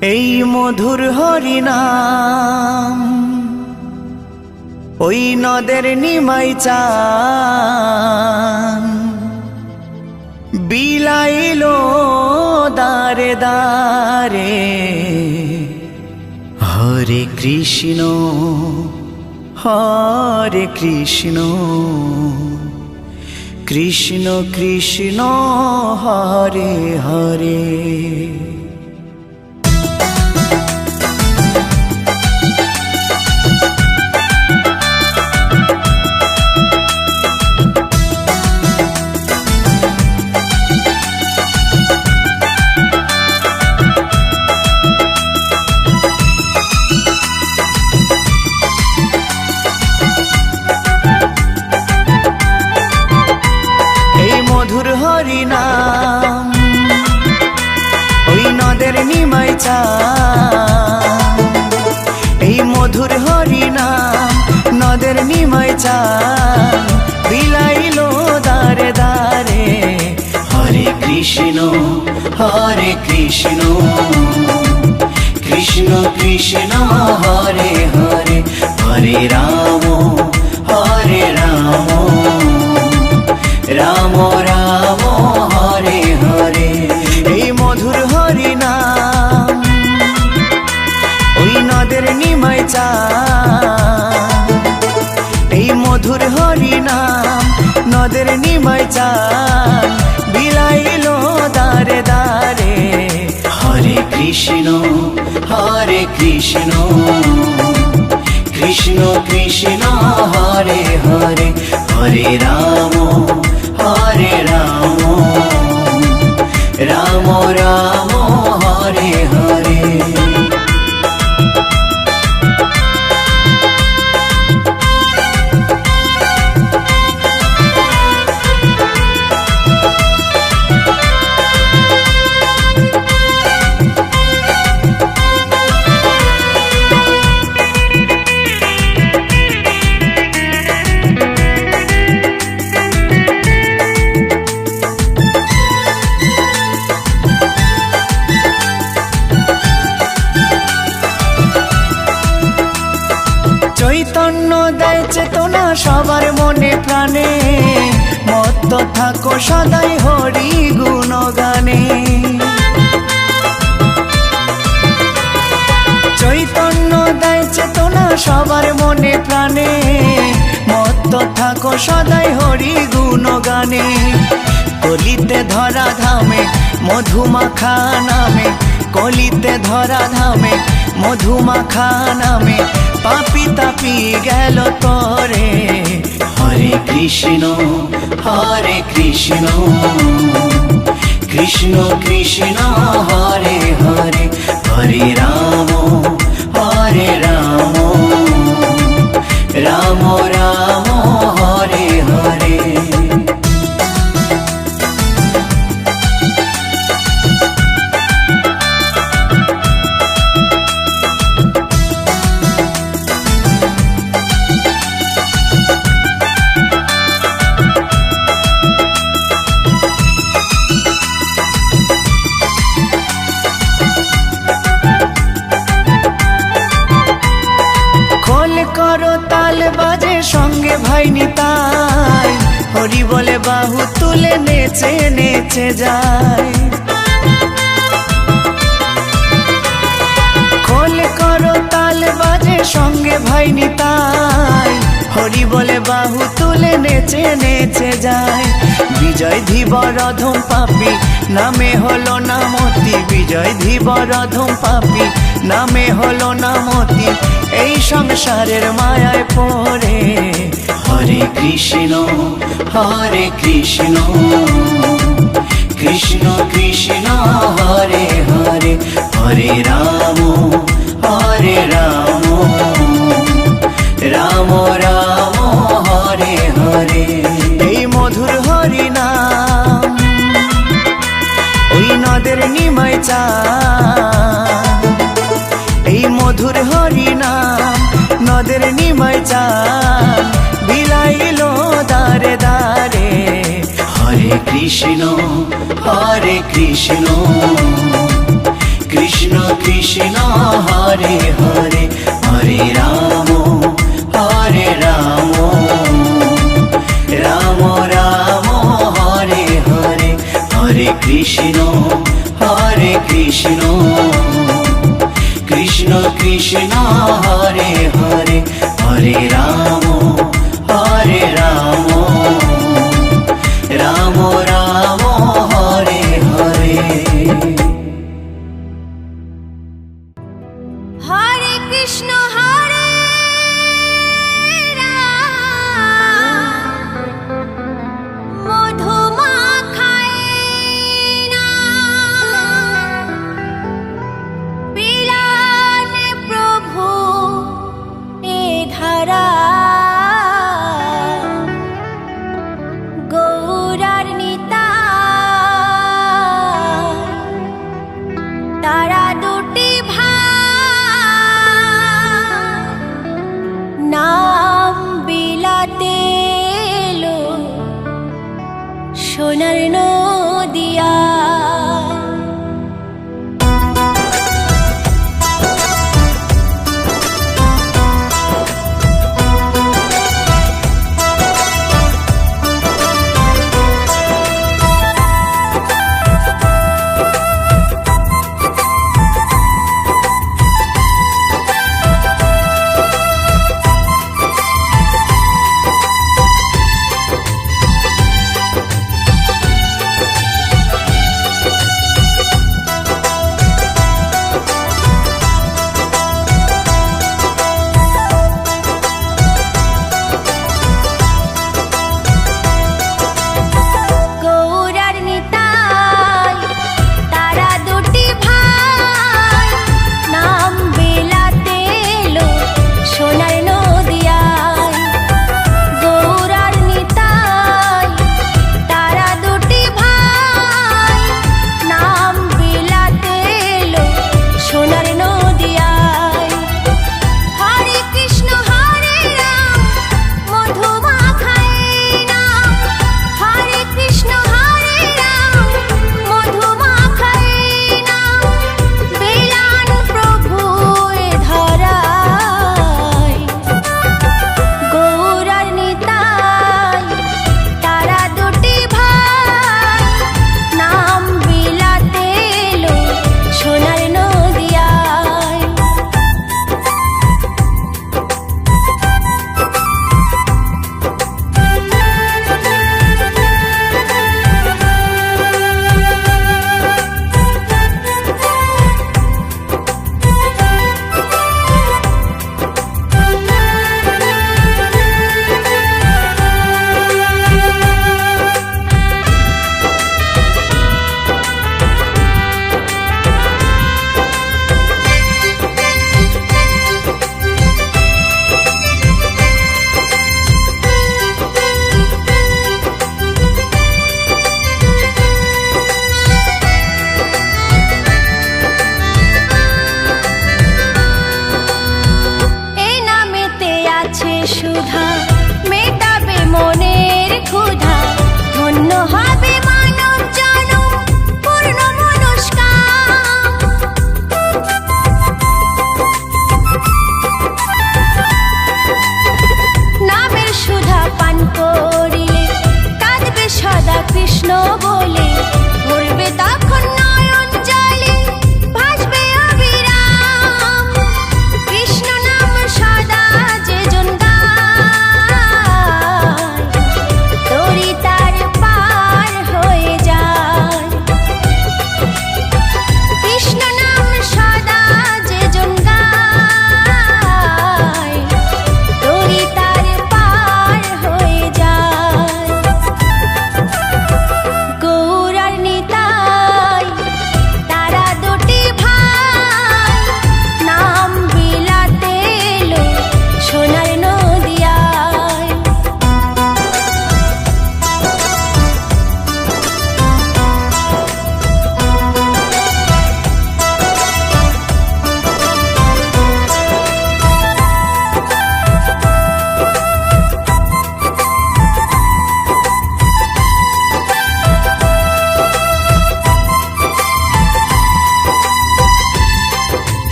এই মধুর হরিনাম ওই নদের নিমাই চান বিলাইলো দারে দারে। হরে কৃষ্ণ হরে কৃষ্ণ কৃষ্ণ কৃষ্ণ হরে হরে। মধুর হরিনাম ওই নদের নিমাই চান, এই মধুর হরিনাম নদের নিমাই চান বিলাইলো দারে দারে। হরে কৃষ্ণ কৃষ্ণ কৃষ্ণ হরে হরে। হরে রাম রাম রাম হরে হরে। এই মধুর হরিনাম ওই নদের নিমাই চান, এই মধুর হরিনাম নদের নিমাই চান বিলাইলো দারে দারে। হরে কৃষ্ণ কৃষ্ণ কৃষ্ণ হরে হরে। হরে রাম রাম রাম হরে হরে। চৈতন্য দেয় চেতনা সবার মনে প্রাণে, মত্ত থাকো সদাই হরি গুণগানে। চৈতন্য দেয় চেতনা সবার মনে প্রাণে, মত্ত থাকো সদাই হরি গুণগানে। কলিতে ধরা ধামে মধুমাখা নামে, কলিতে ধরা ধামে মধুমাখা নামে পাপি তাপি গেল তরে। হরে কৃষ্ণ কৃষ্ণ কৃষ্ণ হরে হরে। হরে রাম রাম রাম হরে হরে। করো তাল বাজে সঙ্গে ভাই নিতাই, হরি বলে বাহু তুলে নেচে নেচে যায়। খোল করো তাল বাজে সঙ্গে ভাই নিতাই, হরি বলে বাহু তুলে নেচে নেচে যায়। বিজয় ধীবরধম পাপি নামে হলো নামতি, বিজয় ধীবরধম পাপি নামে হলো নামতি এই সংসারের মায়ায় পড়ে। হরে কৃষ্ণ কৃষ্ণ কৃষ্ণ হরে হরে। হরে রাম রাম রাম হরে হরে। এই মধুর হরিনাম ওই নদের নিমাই চান, এই মধুর হরিনাম নদের নিমাই চান বিলাইলো দারে দারে। হরে কৃষ্ণ কৃষ্ণ কৃষ্ণ হরে হরে হরে রাম রাম রাম হরে হরে হরে কৃষ্ণ কৃষ্ণ কৃষ্ণ হরে হরে হরে রাম রাম রাম হরে হরে। হরে কৃষ্ণ হরে রাম মধু মাখায় নাম বিলান প্রভু এ ধারা গৌরার নিতাই তারা